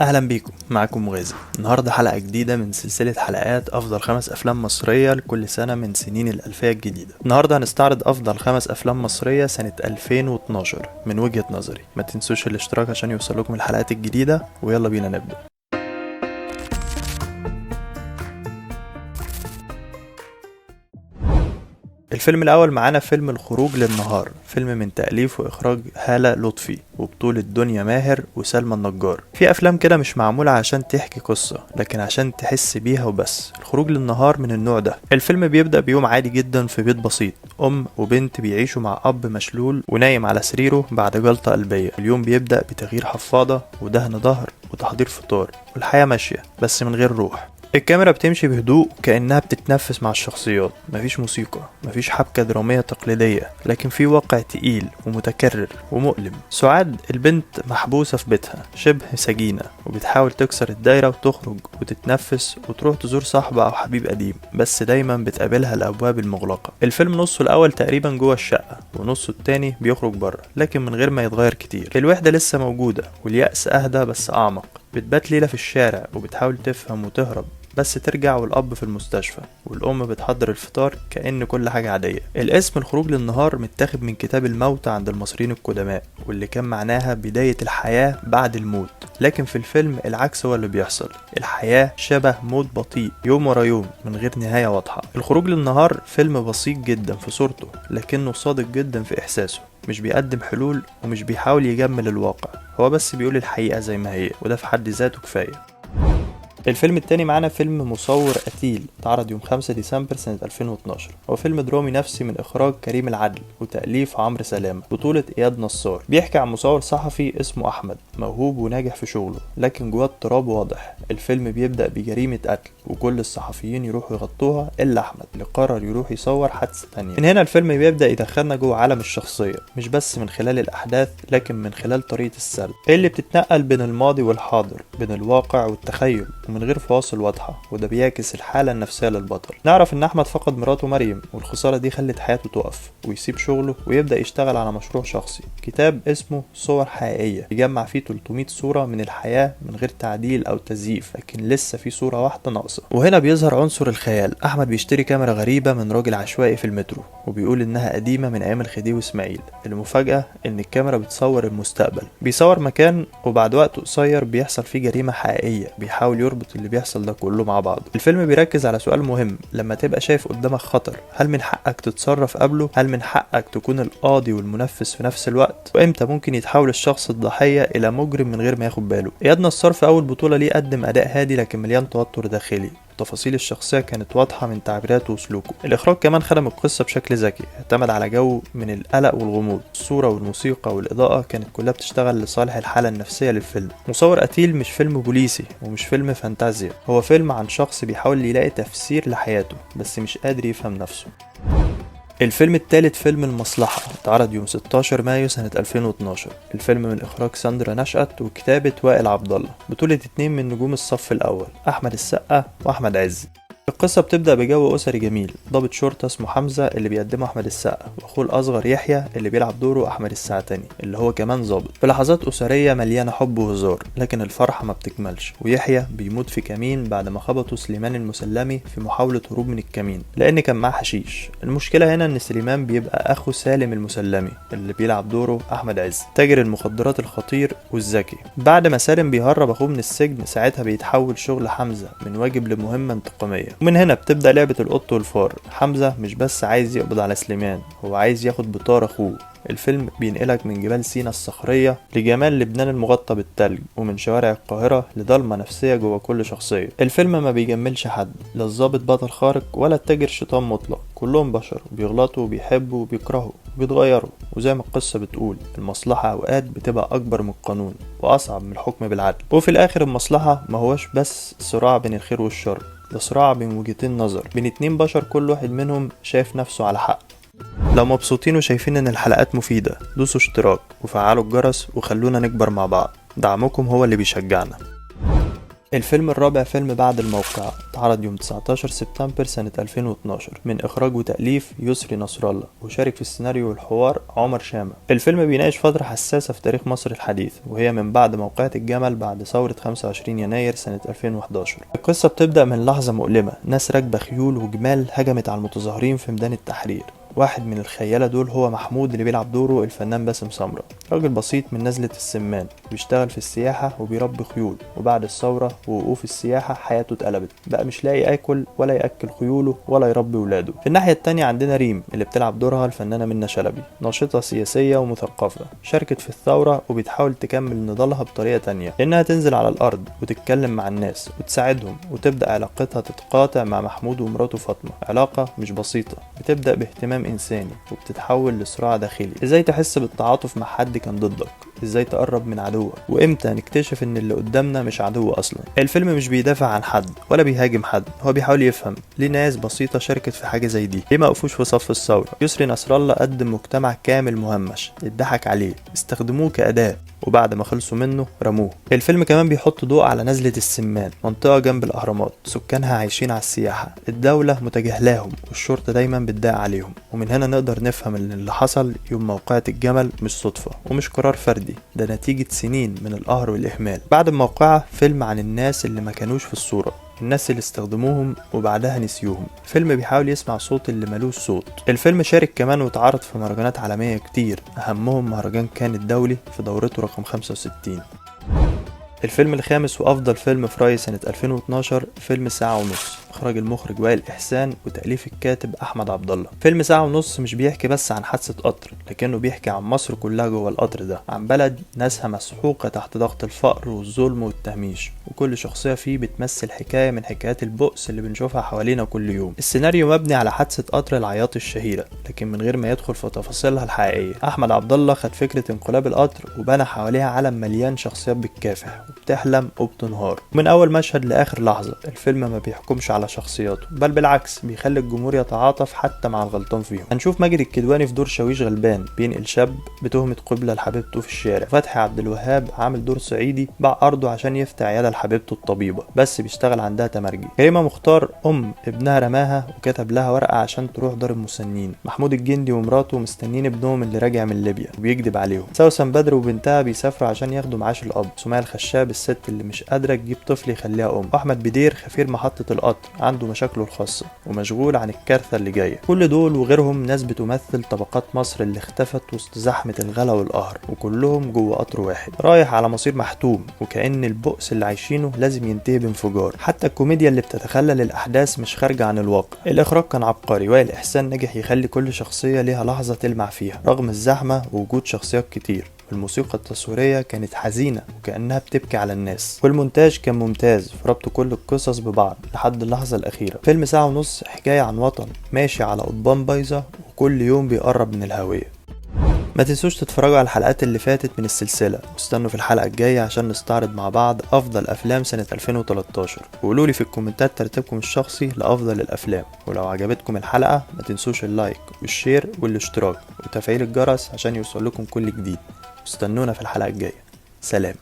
اهلا بيكم، معاكم مغازي. النهارده حلقه جديده من سلسله حلقات افضل 5 افلام مصريه لكل سنه من سنين الالفيه الجديده. النهارده هنستعرض افضل 5 افلام مصريه سنه 2012 من وجهه نظري. ما تنسوش الاشتراك عشان يوصلكم الحلقات الجديده، ويلا بينا نبدا. الفيلم الأول معانا فيلم الخروج للنهار، فيلم من تأليف وإخراج هالة لطفي وبطولة دنيا ماهر وسلمى النجار. في أفلام كده مش معمولة عشان تحكي قصة، لكن عشان تحس بيها وبس. الخروج للنهار من النوع ده. الفيلم بيبدأ بيوم عادي جدا في بيت بسيط، أم وبنت بيعيشوا مع أب مشلول ونايم على سريره بعد جلطة قلبية. اليوم بيبدأ بتغيير حفاضة ودهن ظهر وتحضير فطار، والحياة ماشية بس من غير روح. الكاميرا بتمشي بهدوء كأنها بتتنفس مع الشخصيات. مفيش موسيقى، مفيش حبكة درامية تقليدية، لكن في واقع تقيل ومتكرر ومؤلم. سعاد البنت محبوسة في بيتها شبه سجينة، وبتحاول تكسر الدايرة وتخرج وتتنفس وتروح تزور صاحبة أو حبيب قديم، بس دايما بتقابلها الأبواب المغلقة. الفيلم نصه الأول تقريبا جوه الشقة، ونصه التاني بيخرج بره، لكن من غير ما يتغير كتير. الوحدة لسه موجودة، واليأس أهدى بس أعمق. بتبات ليلة في الشارع وبتحاول تفهم وتهرب، بس ترجع والأب في المستشفى، والأم بتحضر الفطار كأن كل حاجة عادية. الاسم الخروج للنهار متاخد من كتاب الموت عند المصريين القدماء، واللي كان معناها بداية الحياة بعد الموت. لكن في الفيلم العكس هو اللي بيحصل. الحياة شبه موت بطيء يوم ورا يوم من غير نهاية واضحة. الخروج للنهار فيلم بسيط جدا في صورته، لكنه صادق جدا في إحساسه. مش بيقدم حلول ومش بيحاول يجمل الواقع، هو بس بيقول الحقيقة زي ما هي، وده في حد ذاته كفاية. الفيلم التاني معانا فيلم مصور قتيل، اتعرض يوم 5 ديسمبر سنة 2012. هو فيلم درامي نفسي من إخراج كريم العدل وتأليف عمرو سلامة، بطولة إياد نصار. بيحكي عن مصور صحفي اسمه أحمد، موهوب وناجح في شغله، لكن جواه اضطراب واضح. الفيلم بيبدأ بجريمة قتل، وكل الصحفيين يروحوا يغطوها إلا أحمد اللي قرر يروح يصور حادثة تانية. من هنا الفيلم بيبدأ يدخلنا جوه عالم الشخصية، مش بس من خلال الأحداث، لكن من خلال طريقة السرد اللي بتتنقل بين الماضي والحاضر، بين الواقع والتخيل، ومن غير فواصل واضحة. وده بيعكس الحالة النفسية للبطل. نعرف ان احمد فقد مراته مريم، والخسارة دي خلت حياته تقف، ويسيب شغله ويبدأ يشتغل على مشروع شخصي، كتاب اسمه صور حقيقية، يجمع فيه 300 صورة من الحياة من غير تعديل او تزييف، لكن لسه في صورة واحدة ناقصة. وهنا بيظهر عنصر الخيال. احمد بيشتري كاميرا غريبة من راجل عشوائي في المترو، وبيقول انها قديمة من ايام الخديوي اسماعيل. المفاجأة ان الكاميرا بتصور المستقبل، بيصور مكان وبعد وقت قصير بيحصل فيه جريمة حقيقية. بيحاول يربط اللي بيحصل ده كله مع بعض. الفيلم بيركز على سؤال مهم: لما تبقى شايف قدامك خطر، هل من حقك تتصرف قبله؟ هل من حقك تكون القاضي والمنفذ في نفس الوقت؟ وامتى ممكن يتحول الشخص الضحية الى مجرم من غير ما ياخد باله؟ اياد نصار في اول بطولة ليه قدم اداء هادي لكن مليان توتر داخلي. تفاصيل الشخصية كانت واضحة من تعبيراته وسلوكه. الإخراج كمان خدم القصة بشكل ذكي، اعتمد على جو من القلق والغموض. الصورة والموسيقى والإضاءة كانت كلها بتشتغل لصالح الحالة النفسية للفيلم. مصور قتيل مش فيلم بوليسي ومش فيلم فانتازيا، هو فيلم عن شخص بيحاول يلاقي تفسير لحياته بس مش قادر يفهم نفسه. الفيلم الثالث فيلم المصلحة، اتعرض يوم 16 مايو سنة 2012. الفيلم من إخراج ساندرا نشأت وكتابة وائل عبد الله، بطولة 2 من نجوم الصف الأول، أحمد السقا وأحمد عز. القصة بتبدأ بجو أسري جميل. ضابط شرطة اسمه حمزة اللي بيقدمه أحمد السقا، وأخوه الأصغر يحيى اللي بيلعب دوره أحمد السعتاني اللي هو كمان ضابط. في لحظات أسرية مليانة حب وهزار، لكن الفرحة ما بتكملش، ويحيى بيموت في كمين بعد ما خبطه سليمان المسلمي في محاولة هروب من الكمين لأن كان معاه حشيش. المشكلة هنا إن سليمان بيبقى أخو سالم المسلمي اللي بيلعب دوره أحمد عز، تاجر المخدرات الخطير والذكي. بعد ما سالم بيهرب أخوه من السجن، ساعتها بيتحول شغل حمزة من واجب لمهمة انتقامية. ومن هنا بتبدأ لعبة القط والفار. حمزة مش بس عايز يقبض على سليمان، هو عايز ياخد بطار أخوه. الفيلم بينقلك من جبال سينا الصخرية لجمال لبنان المغطى بالتلج، ومن شوارع القاهرة لضلمة نفسية جوه كل شخصية. الفيلم ما بيجملش حد، لا الظابط بطل خارق ولا التاجر شيطان مطلق، كلهم بشر بيغلطوا وبيحبوا وبيكرهوا وبيتغيروا. وزي ما القصة بتقول، المصلحة أوقات بتبقى أكبر من القانون وأصعب من الحكم بالعدل. وفي الآخر المصلحة ما هوش بس صراع بين الخير والشر، ده صراع بين وجهتين نظر، بين 2 بشر كل واحد منهم شايف نفسه على حق. لو مبسوطين وشايفين ان الحلقات مفيدة، دوسوا اشتراك وفعلوا الجرس وخلونا نكبر مع بعض. دعمكم هو اللي بيشجعنا. الفيلم الرابع فيلم بعد الموقعة، اتعرض يوم 19 سبتمبر سنة 2012 من إخراج وتأليف يسري نصر الله، وشارك في السيناريو والحوار عمر شامة. الفيلم بيناقش فترة حساسة في تاريخ مصر الحديث، وهي من بعد موقعة الجمل بعد ثورة 25 يناير سنة 2011. القصة بتبدأ من لحظة مؤلمة، ناس راكبة خيول وجمال هجمت على المتظاهرين في ميدان التحرير. واحد من الخيالة دول هو محمود اللي بيلعب دوره الفنان باسم سمرة، راجل بسيط من نزلة السمان، بيشتغل في السياحة وبيربي خيول، وبعد الثورة ووقوف السياحة حياته اتقلبت، بقى مش لاقي ياكل ولا ياكل خيوله ولا يربي ولاده. في الناحية التانية عندنا ريم اللي بتلعب دورها الفنانة منة شلبي، ناشطة سياسية ومثقفة، شاركت في الثورة وبتحاول تكمل نضالها بطريقة تانية، إنها تنزل على الأرض وتتكلم مع الناس وتساعدهم، وتبدأ علاقتها تتقاطع مع محمود ومراته فاطمة، علاقة مش بسيطة بتبدأ باهتمام إنساني وبتتحول لصراع داخلي. إزاي تحس بالتعاطف مع حد كان ضدك، إزاي تقرب من عدوك، وإمتى نكتشف إن اللي قدامنا مش عدو أصلا. الفيلم مش بيدافع عن حد ولا بيهاجم حد، هو بيحاول يفهم ليه ناس بسيطة شاركت في حاجة زي دي، ليه ما وقفوش في صف الثورة. يسري نصر الله قدم مجتمع كامل مهمش، اتضحك عليه، استخدموه كأداة، وبعد ما خلصوا منه رموه. الفيلم كمان بيحط ضوء على نزلة السمان، منطقة جنب الأهرامات، سكانها عايشين على السياحة، الدولة متجاهلاهم والشرطة دايما بتضايق عليهم. ومن هنا نقدر نفهم ان اللي حصل يوم موقعة الجمل مش صدفة ومش قرار فردي، ده نتيجة سنين من القهر والإهمال. بعد الموقعة فيلم عن الناس اللي ما كانوش في الصورة، الناس اللي استخدموهم وبعدها نسيوهم، فيلم بيحاول يسمع صوت اللي ملوش صوت. الفيلم شارك كمان واتعرض في مهرجانات عالمية كتير، أهمهم مهرجان كان الدولي في دورته رقم 65. الفيلم الخامس وأفضل فيلم في رأيي سنة 2012 فيلم ساعة ونص، إخراج المخرج وائل إحسان وتأليف الكاتب أحمد عبد الله. فيلم ساعة ونص مش بيحكي بس عن حادثة قطر، لكنه بيحكي عن مصر كلها جوه القطر ده، عن بلد ناسها مسحوقة تحت ضغط الفقر والظلم والتهميش، وكل شخصية فيه بتمثل حكاية من حكايات البؤس اللي بنشوفها حوالينا كل يوم. السيناريو مبني على حادثة قطر العياط الشهيرة، لكن من غير ما يدخل في تفاصيلها الحقيقية. أحمد عبد الله خد فكرة انقلاب القطر وبنى حواليها عالم مليان شخصيات بتكافح وبتحلم وبتنهار. من أول مشهد لآخر لحظة الفيلم ما بيحكمش على شخصياته، بل بالعكس بيخلي الجمهور يتعاطف حتى مع الغلطان فيهم. هنشوف ماجد الكدواني في دور شاويش غلبان بينقل شاب بتهمة قبلة لحبيبته في الشارع، فتحي عبد الوهاب عامل دور صعيدي باع أرضه عشان يفتح عيادة لحبيبته الطبيبة بس بيشتغل عندها تمرجي. كريمة مختار ابنها رماها وكتب لها ورقة عشان تروح دار المسنين. محمود الجندي ومراته مستنين ابنهم اللي راجع من ليبيا وبيكذب عليهم. سوسن بدر وبنتها بيسافروا عشان ياخدوا معاش الأب. سمية الخشاب الست اللي مش قادرة تجيب طفل يخليها أحمد بدير خفير محطة القطر عنده مشاكله الخاصة ومشغول عن الكارثة اللي جاية. كل دول وغيرهم ناس بتمثل طبقات مصر اللي اختفت وسط زحمة الغلا والقهر، وكلهم جوه قطر واحد رايح على مصير محتوم، وكأن البؤس اللي عايشينه لازم ينتهي بانفجار. حتى الكوميديا اللي بتتخلل الأحداث مش خارجة عن الواقع. الإخراج كان عبقري، وائل إحسان نجح يخلي كل شخصية ليها لحظة تلمع فيها رغم الزحمة ووجود شخصيات كتير. الموسيقى التصويرية كانت حزينة وكأنها بتبكي على الناس، والمونتاج كان ممتاز في ربط كل القصص ببعض لحد اللحظة الأخيرة. فيلم ساعة ونص حكاية عن وطن ماشي على قضبان بايظة وكل يوم بيقرب من الهوية. ما تنسوش تتفرجوا على الحلقات اللي فاتت من السلسلة، واستنوا في الحلقة الجاية عشان نستعرض مع بعض أفضل أفلام سنة 2013، وقولولي في الكومنتات ترتيبكم الشخصي لأفضل الأفلام. ولو عجبتكم الحلقة ما تنسوش اللايك والشير والاشتراك وتفعيل الجرس عشان يوصل لكم كل جديد. استنونا في الحلقة الجاية. سلام.